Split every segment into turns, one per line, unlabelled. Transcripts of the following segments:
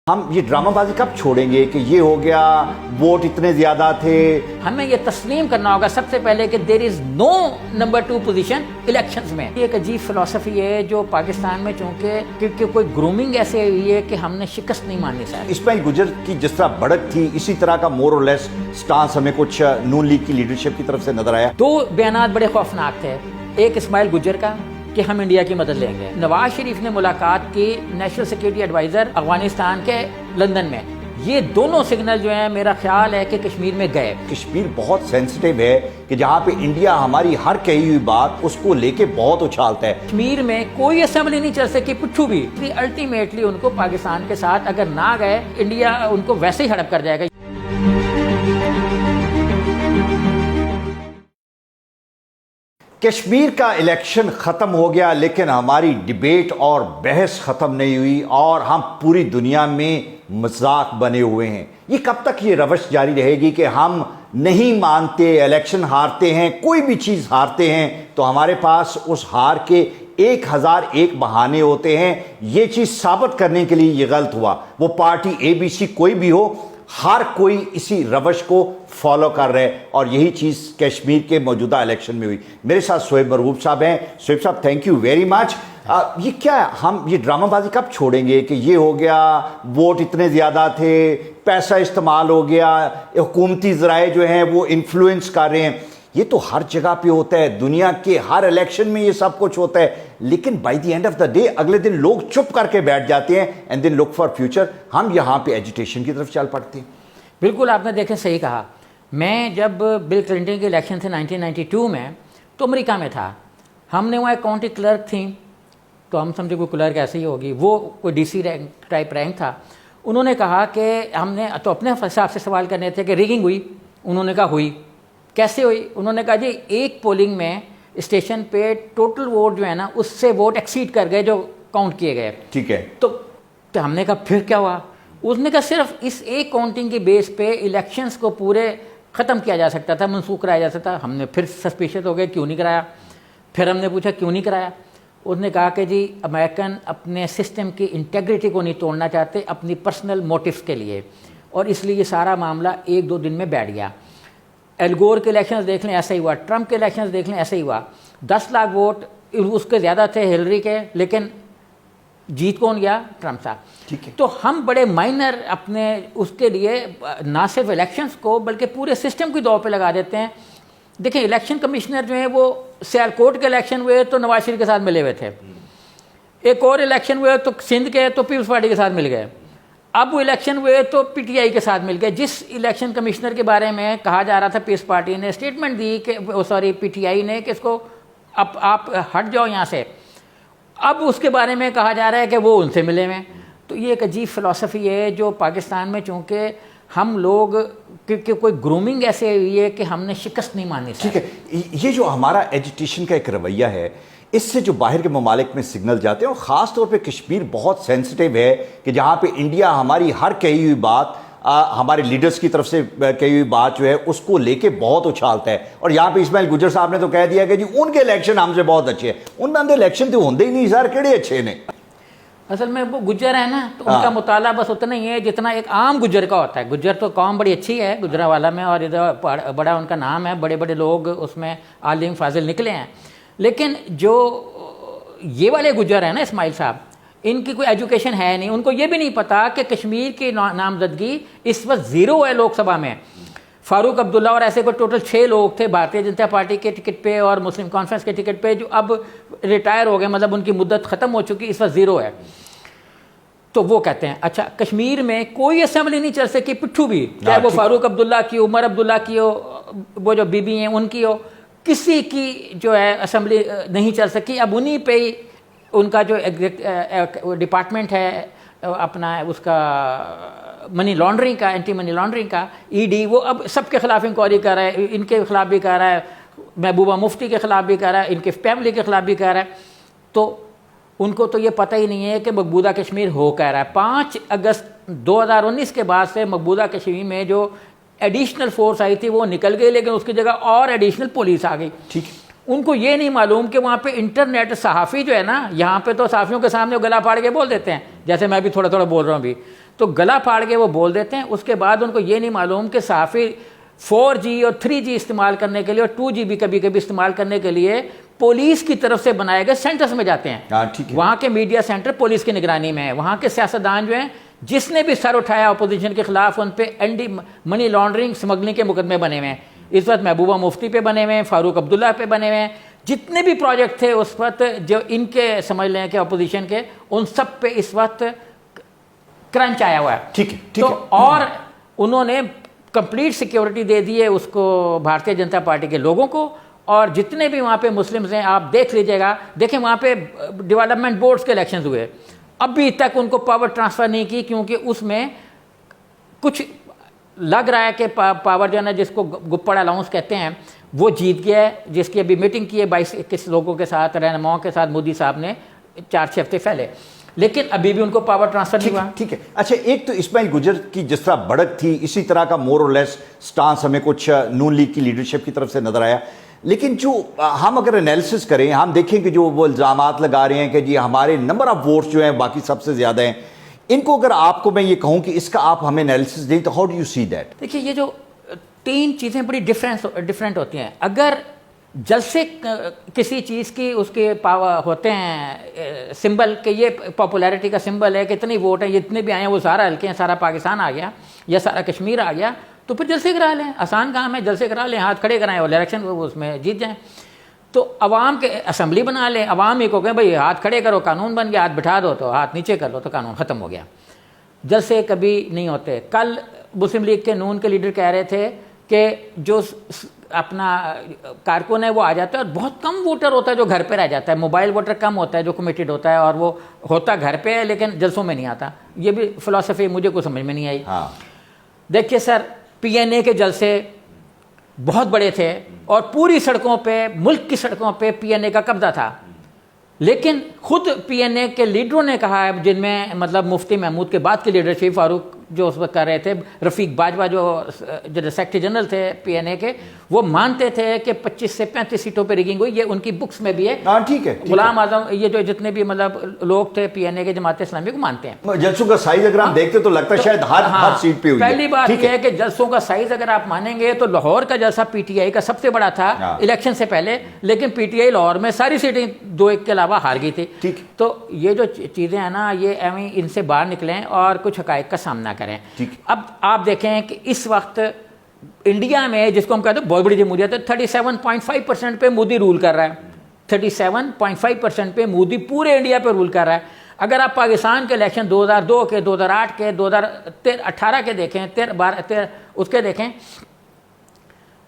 ہم یہ ڈرامہ بازی کب چھوڑیں گے کہ یہ ہو گیا ووٹ اتنے زیادہ تھے؟
ہمیں یہ تسلیم کرنا ہوگا سب سے پہلے کہ دیر از نو نمبر 2 پوزیشن الیکشنز میں. یہ ایک عجیب فلسفی ہے جو پاکستان میں چونکہ کیونکہ کوئی گرومنگ ایسے ہوئی ہے کہ ہم نے شکست نہیں ماننی چاہیے.
اسماعیل گجر کی جس طرح بڑھت تھی اسی طرح کا مور اور لیس سٹانس ہمیں کچھ نون لیگ کی لیڈرشپ کی طرف سے نظر آیا.
2 بیانات بڑے خوفناک تھے. ایک اسماعیل گجر کا کہ ہم انڈیا کی مدد لیں گے. نواز شریف نے ملاقات کی نیشنل سیکورٹی ایڈوائزر افغانستان کے لندن میں. یہ دونوں سگنل جو ہیں میرا خیال ہے کہ کشمیر میں گئے. کشمیر
بہت سینسٹیو ہے کہ جہاں پہ انڈیا ہماری ہر کہی ہوئی بات اس کو لے کے بہت اچھالتا ہے.
کشمیر میں کوئی اسمبلی نہیں چل سکی پٹھو بھی. الٹیمیٹلی ان کو پاکستان کے ساتھ اگر نہ گئے انڈیا ان کو ویسے ہی ہڑپ کر جائے گا.
کشمیر کا الیکشن ختم ہو گیا لیکن ہماری ڈیبیٹ اور بحث ختم نہیں ہوئی اور ہم پوری دنیا میں مذاق بنے ہوئے ہیں. یہ کب تک یہ روش جاری رہے گی کہ ہم نہیں مانتے، الیکشن ہارتے ہیں، کوئی بھی چیز ہارتے ہیں تو ہمارے پاس اس ہار کے 1001 بہانے ہوتے ہیں یہ چیز ثابت کرنے کے لیے یہ غلط ہوا. وہ پارٹی ABC کوئی بھی ہو، ہر کوئی اسی روش کو فالو کر رہے اور یہی چیز کشمیر کے موجودہ الیکشن میں ہوئی. میرے ساتھ سہیب مرغوب صاحب ہیں. سہیب صاحب تھینک یو ویری مچ. یہ کیا ہے، ہم یہ ڈرامہ بازی کب چھوڑیں گے کہ یہ ہو گیا ووٹ اتنے زیادہ تھے، پیسہ استعمال ہو گیا، حکومتی ذرائع جو ہیں وہ انفلوئنس کر رہے ہیں؟ یہ تو ہر جگہ پہ ہوتا ہے، دنیا کے ہر الیکشن میں یہ سب کچھ ہوتا ہے. لیکن by the end of the day اگلے دن لوگ چپ کر کے بیٹھ جاتے ہیں and then look for future. ہم یہاں پہ ایجیٹیشن کی طرف چل پڑتے ہیں.
بالکل آپ نے دیکھیں صحیح کہا. میں جب بل کلنٹن کے الیکشن تھے 1992 میں تو امریکہ میں تھا. ہم نے وہاں ایک کاؤنٹی کلرک تھیں تو ہم سمجھے کوئی کلرک ایسے ہی ہوگی، وہ کوئی DC ٹائپ رینک تھا. انہوں نے کہا کہ ہم نے تو اپنے حساب سے سوال کرنے تھے کہ ریگنگ ہوئی. انہوں نے کہا ہوئی. کیسے ہوئی؟ انہوں نے کہا جی ایک پولنگ میں اسٹیشن پہ ٹوٹل ووٹ جو ہے نا اس سے ووٹ ایکسیڈ کر گئے جو کاؤنٹ کیے گئے.
ٹھیک ہے.
تو ہم نے کہا پھر کیا ہوا؟ اس نے کہا صرف اس ایک کاؤنٹنگ کی بیس پہ الیکشنز کو پورے ختم کیا جا سکتا تھا، منسوخ کرایا جا سکتا. ہم نے پھر سسپیشس ہو گئے کیوں نہیں کرایا. پھر ہم نے پوچھا کیوں نہیں کرایا. اس نے کہا کہ جی امریکن اپنے سسٹم کی انٹیگریٹی کو نہیں توڑنا چاہتے اپنی پرسنل موٹیوز کے لیے، اور اس لیے یہ سارا معاملہ 1-2 دن میں بیٹھ گیا. ایلگور کے الیکشنز دیکھ لیں ایسا ہی ہوا، ٹرمپ کے الیکشنز دیکھ لیں ایسا ہی ہوا. 10 لاکھ ووٹ اس کے زیادہ تھے ہلری کے، لیکن جیت کون گیا؟ ٹرمپ صاحب. تو ہم بڑے مائنر اپنے اس کے لیے نہ صرف الیکشنز کو بلکہ پورے سسٹم کی دو پہ لگا دیتے ہیں. دیکھیں الیکشن کمشنر جو ہیں وہ سیالکوٹ کے الیکشن ہوئے تو نواز شریف کے ساتھ ملے ہوئے تھے. ایک اور الیکشن ہوئے تو سندھ کے تو پیپلز پارٹی کے ساتھ مل گئے. اب وہ الیکشن ہوئے تو PTI کے ساتھ مل گئے. جس الیکشن کمشنر کے بارے میں کہا جا رہا تھا پیپلز پارٹی نے اسٹیٹمنٹ دی کہ PTI نے کہ اس کو اب آپ ہٹ جاؤ یہاں سے، اب اس کے بارے میں کہا جا رہا ہے کہ وہ ان سے ملے ہوئے. تو یہ ایک عجیب فلسفی ہے جو پاکستان میں چونکہ ہم لوگ کیونکہ کوئی گرومنگ ایسے ہوئی ہے کہ ہم نے شکست نہیں ماننی چاہیے.
ٹھیک ہے. یہ جو ہمارا ایجیٹیشن کا ایک رویہ ہے اس سے جو باہر کے ممالک میں سگنل جاتے ہیں، اور خاص طور پہ کشمیر بہت سینسٹیو ہے کہ جہاں پہ انڈیا ہماری ہر کہی ہوئی بات، ہمارے لیڈرز کی طرف سے کہی ہوئی بات جو ہے اس کو لے کے بہت اچھالتا ہے. اور یہاں پہ اسماعیل گجر صاحب نے تو کہہ دیا کہ جی ان کے الیکشن ہم سے بہت اچھے ہیں. ان میں الیکشن تو ہوندے ہی نہیں سر، کیڑے اچھے نے.
اصل میں وہ گجر ہے نا تو ان کا مطالعہ بس اتنا ہی ہے جتنا ایک عام گجر کا ہوتا ہے. گجر تو قوم بڑی اچھی ہے گجرانوالہ میں، اور ادھر بڑا ان کا نام ہے، بڑے بڑے لوگ اس میں عالم فاضل نکلے ہیں. لیکن جو یہ والے گجر ہیں نا اسماعیل صاحب، ان کی کوئی ایجوکیشن ہے نہیں. ان کو یہ بھی نہیں پتا کہ کشمیر کی نامزدگی اس وقت 0 ہے لوک سبھا میں. فاروق عبداللہ اور ایسے کوئی ٹوٹل 6 لوگ تھے بھارتیہ جنتا پارٹی کے ٹکٹ پہ اور مسلم کانفرنس کے ٹکٹ پہ جو اب ریٹائر ہو گئے، مطلب ان کی مدت ختم ہو چکی، اس وقت 0 ہے. تو وہ کہتے ہیں اچھا کشمیر میں کوئی اسمبلی نہیں چل سکی پٹھو بھی، چاہے وہ فاروق عبداللہ کی، عمر عبداللہ کی ہو، وہ جو بی ہیں ان کی ہو، کسی کی جو ہے اسمبلی نہیں چل سکی. اب انہی پہ ہی ان کا جو ڈپارٹمنٹ ہے اپنا اس کا منی لانڈرنگ کا، اینٹی منی لانڈرنگ کا، ED، وہ اب سب کے خلاف انکوائری کر رہا ہے. ان کے خلاف بھی کر رہا ہے، محبوبہ مفتی کے خلاف بھی کر رہا ہے، ان کے فیملی کے خلاف بھی کر رہا ہے. تو ان کو تو یہ پتہ ہی نہیں ہے کہ مقبوضہ کشمیر ہو کہہ رہا ہے. 5 اگست 2019 کے بعد سے مقبوضہ کشمیر میں جو ایڈیشنل فورس آئی تھی وہ نکل گئی، لیکن اس کی جگہ اور ایڈیشنل پولیس آ گئی. ٹھیک ہے. ان کو یہ نہیں معلوم کہ وہاں پہ انٹرنیٹ صحافی جو ہے نا، یہاں پہ تو صحافیوں کے سامنے گلا پھاڑ کے بول دیتے ہیں، جیسے میں بھی تھوڑا تھوڑا بول رہا ہوں ابھی. تو گلا پھاڑ کے وہ بول دیتے ہیں. اس کے بعد ان کو یہ نہیں معلوم کہ صحافی 4G اور 3G استعمال کرنے کے لیے اور 2G بھی کبھی کبھی استعمال کرنے کے لیے پولیس کی طرف سے بنائے گئے سینٹرز میں جاتے ہیں. وہاں کے میڈیا سینٹر پولیس کی نگرانی میں ہے. وہاں کے سیاستدان جو ہیں جس نے بھی سر اٹھایا اپوزیشن کے خلاف ان پہ اینٹی منی لانڈرنگ اسمگلنگ کے مقدمے بنے ہوئے ہیں. اس وقت محبوبہ مفتی پہ بنے ہوئے ہیں, فاروق عبداللہ پہ بنے ہوئے ہیں. جتنے بھی پروجیکٹ تھے اس وقت جو ان کے سمجھ لیں کہ اپوزیشن کے, ان سب پہ اس وقت کرنچ آیا ہوا ہے.
ٹھیک ہے
تو اور انہوں نے کمپلیٹ سیکیورٹی دے دی ہے اس کو بھارتیہ جنتا پارٹی کے لوگوں کو. اور جتنے بھی وہاں پہ مسلمز ہیں آپ دیکھ لیجئے گا, دیکھیں وہاں پہ ڈیولپمنٹ بورڈز کے الیکشنز ہوئے, ابھی تک ان کو پاور ٹرانسفر نہیں کی, کیونکہ اس میں کچھ لگ رہا ہے کہ پاور جو ہے نا جس کو گپڑ الاؤنس کہتے ہیں وہ جیت گیا ہے, جس کی ابھی میٹنگ کی ہے 22-21 لوگوں کے ساتھ, رہنماؤں کے ساتھ مودی صاحب نے 4-6 ہفتے پہلے, لیکن ابھی بھی ان کو پاور ٹرانسفر نہیں ہوا.
ٹھیک ہے. اچھا, ایک تو اسماعیل گجر کی جس طرح بڑھت تھی, اسی طرح کا مور اور لیس سٹانس ہمیں کچھ نون لیگ کی لیڈرشپ کی طرف سے نظر آیا. لیکن جو ہم اگر انالیسس کریں, ہم دیکھیں کہ جو وہ الزامات لگا رہے ہیں کہ جی ہمارے نمبر آف ووٹس جو ہیں باقی سب سے زیادہ ہیں, ان کو اگر آپ کو میں یہ کہوں کہ اس کا آپ ہمیں انالیسس دیں تو how do you see that?
دیکھیے یہ جو 3 چیزیں بڑی ڈفرینٹ ہوتی ہیں. اگر جلسے کسی چیز کی اس کے ہوتے ہیں سمبل کہ یہ پاپولیرٹی کا سمبل ہے کہ اتنی ووٹ ہیں, جتنے بھی آئے ہیں وہ سارا ہلکے ہیں, سارا پاکستان آ گیا یا سارا کشمیر آ گیا, تو پھر جلسے کرا لیں, آسان کام ہے, جلسے کرا لیں, ہاتھ کھڑے کرائیں اور الیکشن اس میں جیت جائیں. تو عوام کے اسمبلی بنا لیں, عوام ہی کو کہیں بھائی ہاتھ کھڑے کرو, قانون بن گیا, ہاتھ بٹھا دو تو ہاتھ نیچے کر لو تو قانون ختم ہو گیا. جلسے کبھی نہیں ہوتے. کل مسلم لیگ کے نون کے لیڈر کہہ رہے تھے کہ جو اپنا کارکن ہے وہ آ جاتا ہے اور بہت کم ووٹر ہوتا ہے جو گھر پہ رہ جاتا ہے, موبائل ووٹر کم ہوتا ہے جو کمیٹڈ ہوتا ہے, اور وہ ہوتا گھر پہ ہے لیکن جلسوں میں نہیں آتا. یہ بھی فلسفی مجھے کوئی سمجھ میں نہیں آئی. دیکھیے سر, PNA کے جلسے بہت بڑے تھے اور پوری سڑکوں پہ, ملک کی سڑکوں پہ PNA کا قبضہ تھا, لیکن خود PNA کے لیڈروں نے کہا ہے, جن میں مطلب مفتی محمود کے بعد کی لیڈرشپ, فاروق جو اس وقت کر رہے تھے, رفیق باجوہ جو سیکرٹری جنرل تھے PNA کے, وہ مانتے تھے کہ 25 سے 35 سیٹوں پہ ریگنگ ہوئی. یہ ان کی بکس میں بھی ہے.
ٹھیک ہے.
غلام اعظم یہ جو جتنے بھی مطلب لوگ تھے PNA کے, جماعت اسلامی کو مانتے ہیں.
جلسوں کا سائز اگر ہم دیکھتے تو لگتا ہے شاید ہر سیٹ پہ ہوئی ہے.
پہلی بات یہ ہے کہ جلسوں کا سائز اگر آپ مانیں گے تو لاہور کا جلسہ PTI کا سب سے بڑا تھا الیکشن سے پہلے, لیکن PTI لاہور میں ساری سیٹیں 2-1 کے علاوہ ہار گئی تھی. تو یہ جو چیزیں ہیں نا, یہ ایویں ان سے باہر نکلیں اور کچھ حقائق کا سامنا کریں. اب آپ دیکھیں کہ اس وقت انڈیا میں, جس کو ہم کہتے ہیں بہت بڑی جمہوریت ہے, 37.5% پہ مودی رول کر رہا ہے. 37.5% پہ مودی پورے انڈیا پہ رول کر رہا ہے. اگر آپ پاکستان کے الیکشن 2002 کے, 2008 کے, 2018 کے دیکھیں, 13 اس کے دیکھیں,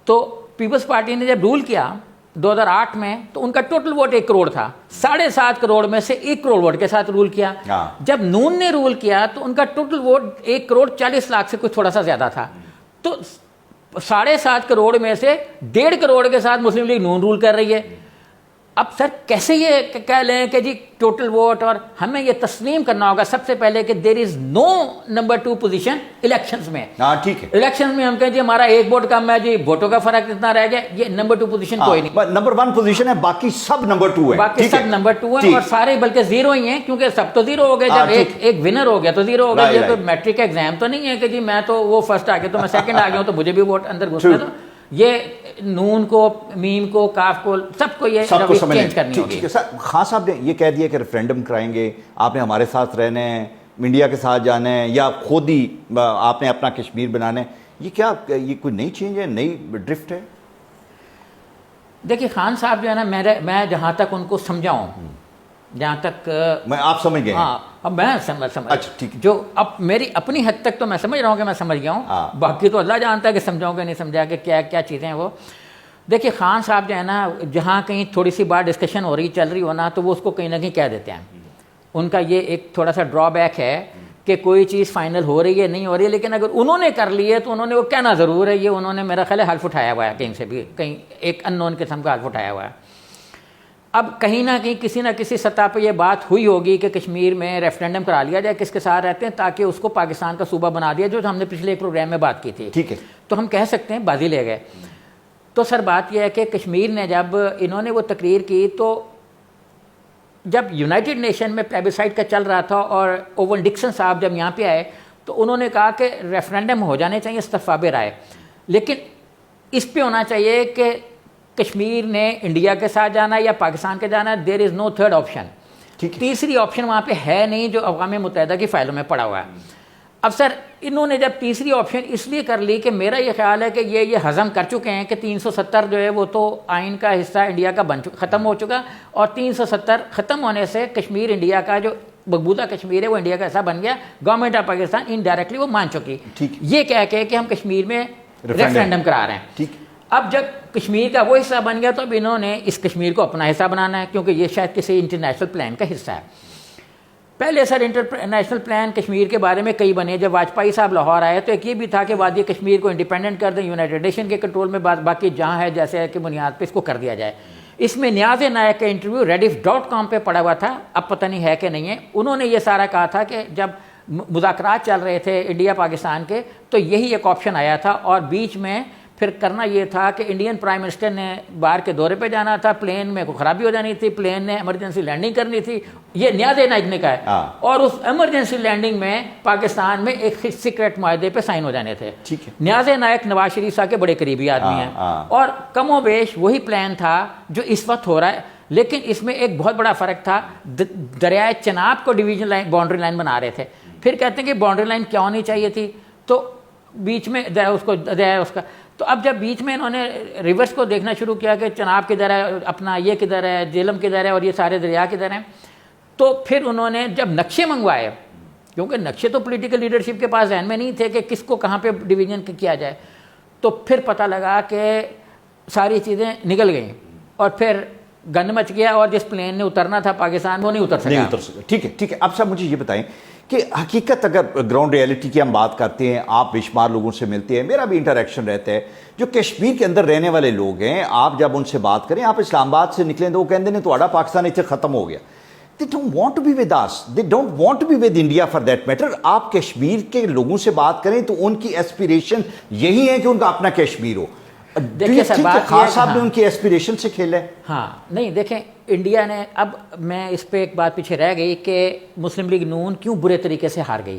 تو پیپلز پارٹی نے جب رول کیا 2008 میں تو ان کا ٹوٹل ووٹ 1 کروڑ تھا. 7.5 کروڑ میں سے 1 کروڑ ووٹ کے ساتھ رول کیا. جب نون نے رول کیا تو ان کا ٹوٹل ووٹ 1 کروڑ 40 لاکھ سے کچھ تھوڑا سا زیادہ تھا. تو 7.5 کروڑ میں سے 1.5 کروڑ کے ساتھ مسلم لیگ نون رول کر رہی ہے. اب سر کیسے یہ کہہ لیں کہ جی ٹوٹل ووٹ, اور ہمیں یہ تسلیم کرنا ہوگا سب سے پہلے کہ دیر از نو نمبر 2 پوزیشن الیکشنز میں.
ٹھیک ہے.
الیکشن میں ہم کہیں جی ہمارا 1 ووٹ کم ہے, جی ووٹوں کا فرق اتنا رہ گیا, یہ نمبر 2 پوزیشن کوئی نہیں.
نمبر 1 پوزیشن ہے, باقی سب نمبر 2 ہے.
باقی سب نمبر 2 ہیں اور سارے بلکہ 0 ہی ہیں, کیونکہ سب تو 0 ہو گئے. جب ایک ونر ہو گیا تو 0 ہو گیا. یہ تو میٹرک کا ایگزام تو نہیں ہے کہ جی میں تو وہ فرسٹ آ گیا تو میں سیکنڈ آ گیا ہوں تو مجھے بھی ووٹ اندر گھسنا. تو یہ نون کو, میم کو, کاف کو, سب کو یہ چینج کرنی ہوگی.
خان صاحب نے یہ کہہ دیا کہ ریفرینڈم کرائیں گے, آپ نے ہمارے ساتھ رہنا ہے, انڈیا کے ساتھ جانا ہے, یا خود ہی آپ نے اپنا کشمیر بنانا ہے. یہ کیا, یہ کوئی نئی چینج ہے, نئی ڈرفٹ ہے؟
دیکھیے خان صاحب جو ہے نا, میں جہاں تک ان کو سمجھاؤں, جہاں تک
میں آپ سمجھ گئے.
ہاں اب میں سمجھ جو اب میری اپنی حد تک تو میں سمجھ رہا ہوں کہ میں سمجھ گیا ہوں, باقی تو اللہ جانتا ہے کہ سمجھاؤں کہ نہیں سمجھا کہ کیا کیا چیزیں ہیں وہ. دیکھیے خان صاحب جو ہے نا, جہاں کہیں تھوڑی سی بات ڈسکشن ہو رہی چل رہی ہو نا, تو وہ اس کو کہیں نہ کہیں کہہ دیتے ہیں. ان کا یہ ایک تھوڑا سا ڈرا بیک ہے کہ کوئی چیز فائنل ہو رہی ہے نہیں ہو رہی ہے, لیکن اگر انہوں نے کر لی ہے تو انہوں نے وہ کہنا ضرور ہے. یہ انہوں نے میرا خیال ہے حلف اٹھایا ہوا ہے کہیں سے بھی, کہیں ایک ان نون قسم کا حلف اٹھایا ہوا ہے. اب کہیں نہ کہیں کسی نہ کسی سطح پہ یہ بات ہوئی ہوگی کہ کشمیر میں ریفرینڈم کرا لیا جائے کس کے ساتھ رہتے ہیں, تاکہ اس کو پاکستان کا صوبہ بنا دیا, جو ہم نے پچھلے ایک پروگرام میں بات کی تھی.
ٹھیک ہے.
تو ہم کہہ سکتے ہیں بازی لے گئے. تو سر بات یہ ہے کہ کشمیر نے جب انہوں نے وہ تقریر کی, تو جب یونائٹڈ نیشن میں پلیبیسائٹ کا چل رہا تھا اور اوون ڈکسن صاحب جب یہاں پہ آئے تو انہوں نے کہا کہ ریفرینڈم ہو جانے چاہیے استفاد رائے، لیکن اس پہ ہونا چاہیے کہ کشمیر نے انڈیا کے ساتھ جانا یا پاکستان کے جانا، دیر از نو تھرڈ آپشن. تیسری آپشن وہاں پہ ہے نہیں جو اقوام متحدہ کی فائلوں میں پڑا ہوا ہے. اب سر انہوں نے جب تیسری آپشن اس لیے کر لی کہ میرا یہ خیال ہے کہ یہ ہضم کر چکے ہیں کہ 370 جو ہے وہ تو آئین کا حصہ انڈیا کا ختم ہو چکا، اور 370 ختم ہونے سے کشمیر انڈیا کا جو مقبوضہ کشمیر ہے وہ انڈیا کا حصہ بن گیا. گورنمنٹ آف پاکستان انڈائریکٹلی وہ مان چکی یہ کہہ کے کہ ہم کشمیر میں ریفرینڈم کرا رہے ہیں. اب جب کشمیر کا وہ حصہ بن گیا تو اب انہوں نے اس کشمیر کو اپنا حصہ بنانا ہے، کیونکہ یہ شاید کسی انٹرنیشنل پلان کا حصہ ہے. پہلے سر انٹرنیشنل پلان کشمیر کے بارے میں کئی بنے. جب واجپئی صاحب لاہور آئے تو ایک یہ بھی تھا کہ وادی کشمیر کو انڈیپینڈنٹ کر دیں، یونائٹڈ نیشن کے کنٹرول میں، باقی جہاں ہے جیسے کہ بنیاد پہ اس کو کر دیا جائے. اس میں نیاز نائک کا انٹرویو rediff.com پہ پڑا ہوا تھا، اب پتہ نہیں ہے کہ نہیں ہے. انہوں نے یہ سارا کہا تھا کہ جب مذاکرات چل رہے تھے انڈیا پاکستان کے تو یہی ایک آپشن آیا تھا، اور بیچ میں پھر کرنا یہ تھا کہ انڈین پرائم منسٹر نے باہر کے دورے پہ جانا تھا، پلین میں کوئی خرابی ہو جانی تھی، پلین نے ایمرجنسی لینڈنگ کرنی تھی، یہ نیاز نائک نے کہا ہے، اور اس ایمرجنسی لینڈنگ میں پاکستان میں ایک سیکرٹ معاہدے پہ سائن ہو جانے تھے. نیاز نائک نواز شریف صاحب کے بڑے قریبی آدمی ہیں، اور کم و بیش وہی پلان تھا جو اس وقت ہو رہا ہے. لیکن اس میں ایک بہت بڑا فرق تھا، دریائے چناب کو ڈویژن لائن باؤنڈری لائن بنا رہے تھے. پھر کہتے ہیں کہ باؤنڈری لائن کیوں ہونی چاہیے تھی، تو بیچ میں اس کا تو اب جب بیچ میں انہوں نے ریورس کو دیکھنا شروع کیا کہ چناب کدھر ہے، اپنا یہ کدھر ہے، جیلم کدھر ہے، اور یہ سارے دریا کدھر ہیں، تو پھر انہوں نے جب نقشے منگوائے، کیونکہ نقشے تو پولیٹیکل لیڈرشپ کے پاس ذہن میں نہیں تھے کہ کس کو کہاں پہ ڈویژن کیا جائے، تو پھر پتہ لگا کہ ساری چیزیں نکل گئیں، اور پھر گند مچ گیا، اور جس پلین نے اترنا تھا پاکستان وہ نہیں اتر سکا.
ٹھیک ہے. اب صاحب مجھے یہ بتائیں کہ حقیقت اگر گراؤنڈ ریئلٹی کی ہم بات کرتے ہیں، آپ بے شمار لوگوں سے ملتے ہیں، میرا بھی انٹریکشن رہتا ہے، جو کشمیر کے اندر رہنے والے لوگ ہیں، آپ جب ان سے بات کریں، آپ اسلام آباد سے نکلیں تو وہ کہتے ہیں تھوڑا پاکستان اتنے ختم ہو گیا. They don't want to be with us. They don't want to be with India for that matter. آپ کشمیر کے لوگوں سے بات کریں تو ان کی ایسپیریشن یہی ہے کہ ان کا اپنا کشمیر ہو.
دیکھیں سر بات
خاص صاحب نے ان کی ایسپیریشن سے کھیلا ہے.
ہاں نہیں دیکھیں انڈیا نے، اب میں اس پہ ایک بات پیچھے رہ گئی کہ مسلم لیگ نون کیوں برے طریقے سے ہار گئی.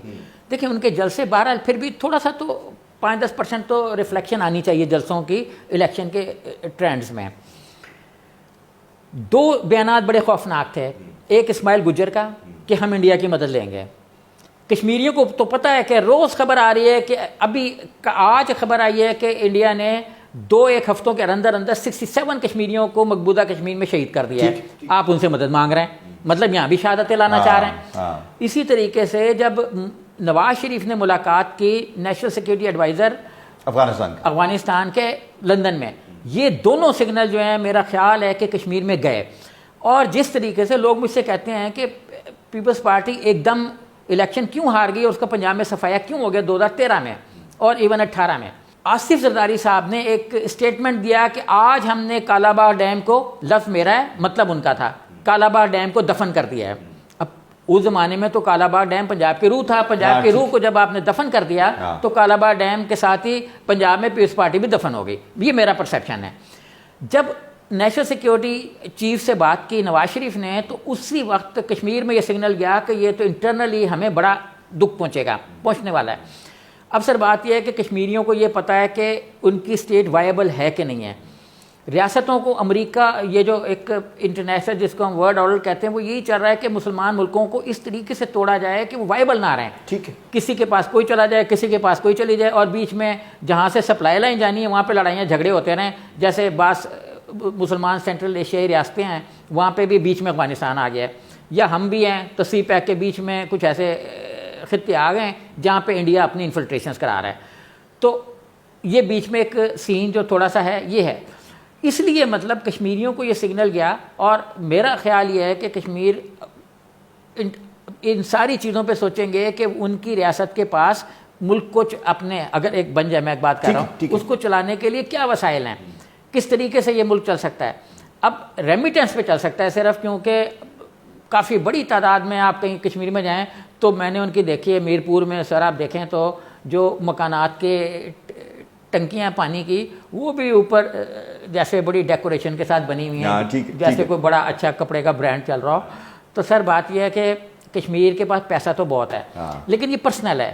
دیکھیں ان کے جلسے بہرحال پھر بھی تھوڑا سا تو 5-10% تو ریفلیکشن آنی چاہیے جلسوں کی الیکشن کے ٹرینڈز میں. 2 بیانات بڑے خوفناک تھے، ایک اسماعیل گجر کا کہ ہم انڈیا کی مدد لیں گے. کشمیریوں کو تو پتہ ہے کہ روز خبر آ رہی ہے کہ ابھی آج خبر آئی ہے کہ انڈیا نے 2-1 ہفتوں کے اندر 67 کشمیریوں کو مقبوضہ کشمیر میں شہید کر دیا ہے. آپ ان سے مدد مانگ رہے ہیں، مطلب یہاں بھی شہادت لانا چاہ رہے ہیں. اسی طریقے سے جب نواز شریف نے ملاقات کی نیشنل سیکورٹی ایڈوائزر افغانستان کے لندن میں، یہ دونوں سگنل جو ہیں میرا خیال ہے کہ کشمیر میں گئے. اور جس طریقے سے لوگ مجھ سے کہتے ہیں کہ پیپلز پارٹی ایک دم الیکشن کیوں ہار گئی اور اس کا پنجاب میں صفایا کیوں ہو گیا 2013 میں اور ایون 18 میں. آصف زرداری صاحب نے ایک اسٹیٹمنٹ دیا کہ آج ہم نے کالا باغ ڈیم کو، لفظ میرا ہے مطلب ان کا تھا، کالا باغ ڈیم کو دفن کر دیا ہے. اب اس زمانے میں تو کالا باغ ڈیم پنجاب کی روح تھا، پنجاب کی روح کو جب آپ نے دفن کر دیا تو کالا باغ ڈیم کے ساتھ ہی پنجاب میں پیپلز پارٹی بھی دفن ہو گئی. یہ میرا پرسیپشن ہے. جب نیشنل سیکیورٹی چیف سے بات کی نواز شریف نے تو اسی وقت کشمیر میں یہ سگنل گیا کہ یہ تو انٹرنلی ہمیں بڑا دکھ پہنچنے والا ہے. اب سر بات یہ ہے کہ کشمیریوں کو یہ پتہ ہے کہ ان کی اسٹیٹ وائبل ہے کہ نہیں ہے. ریاستوں کو امریکہ، یہ جو ایک انٹرنیشنل جس کو ہم ورلڈ آرڈر کہتے ہیں، وہ یہی چل رہا ہے کہ مسلمان ملکوں کو اس طریقے سے توڑا جائے کہ وہ وائبل نہ رہیں.
ٹھیک ہے،
کسی کے پاس کوئی چلا جائے، کسی کے پاس کوئی چلی جائے، اور بیچ میں جہاں سے سپلائی لائن جانی ہے وہاں پہ لڑائیاں جھگڑے ہوتے رہیں. جیسے بعض مسلمان سینٹرل ایشیائی ریاستیں ہیں وہاں پہ بھی بیچ میں افغانستان آ گیا ہے، یا ہم بھی ہیں تو سی پیک کے بیچ میں کچھ ایسے خطے آ گئے جہاں پہ انڈیا اپنی انفلٹریشنز کرا رہا ہے. تو یہ بیچ میں ایک سین جو تھوڑا سا ہے یہ ہے. اس لیے مطلب کشمیریوں کو یہ سگنل گیا، اور میرا خیال یہ ہے کہ کشمیر ان ساری چیزوں پہ سوچیں گے کہ ان کی ریاست کے پاس ملک کو اپنے اگر ایک بن جائے، میں ایک بات کر رہا ہوں، اس کو چلانے کے لیے کیا وسائل ہیں، کس طریقے سے یہ ملک چل سکتا ہے. اب ریمیٹنس پہ چل سکتا ہے صرف، کیونکہ کافی بڑی تعداد میں آپ کہیں کشمیر میں جائیں تو میں نے ان کی دیکھی ہے میر پور میں. سر آپ دیکھیں تو جو مکانات کے ٹنکیاں پانی کی وہ بھی اوپر جیسے بڑی ڈیکوریشن کے ساتھ بنی ہوئی ہیں، جیسے کوئی بڑا اچھا کپڑے کا برانڈ چل رہا ہو. تو سر بات یہ ہے کہ کشمیر کے پاس پیسہ تو بہت ہے لیکن یہ پرسنل ہے.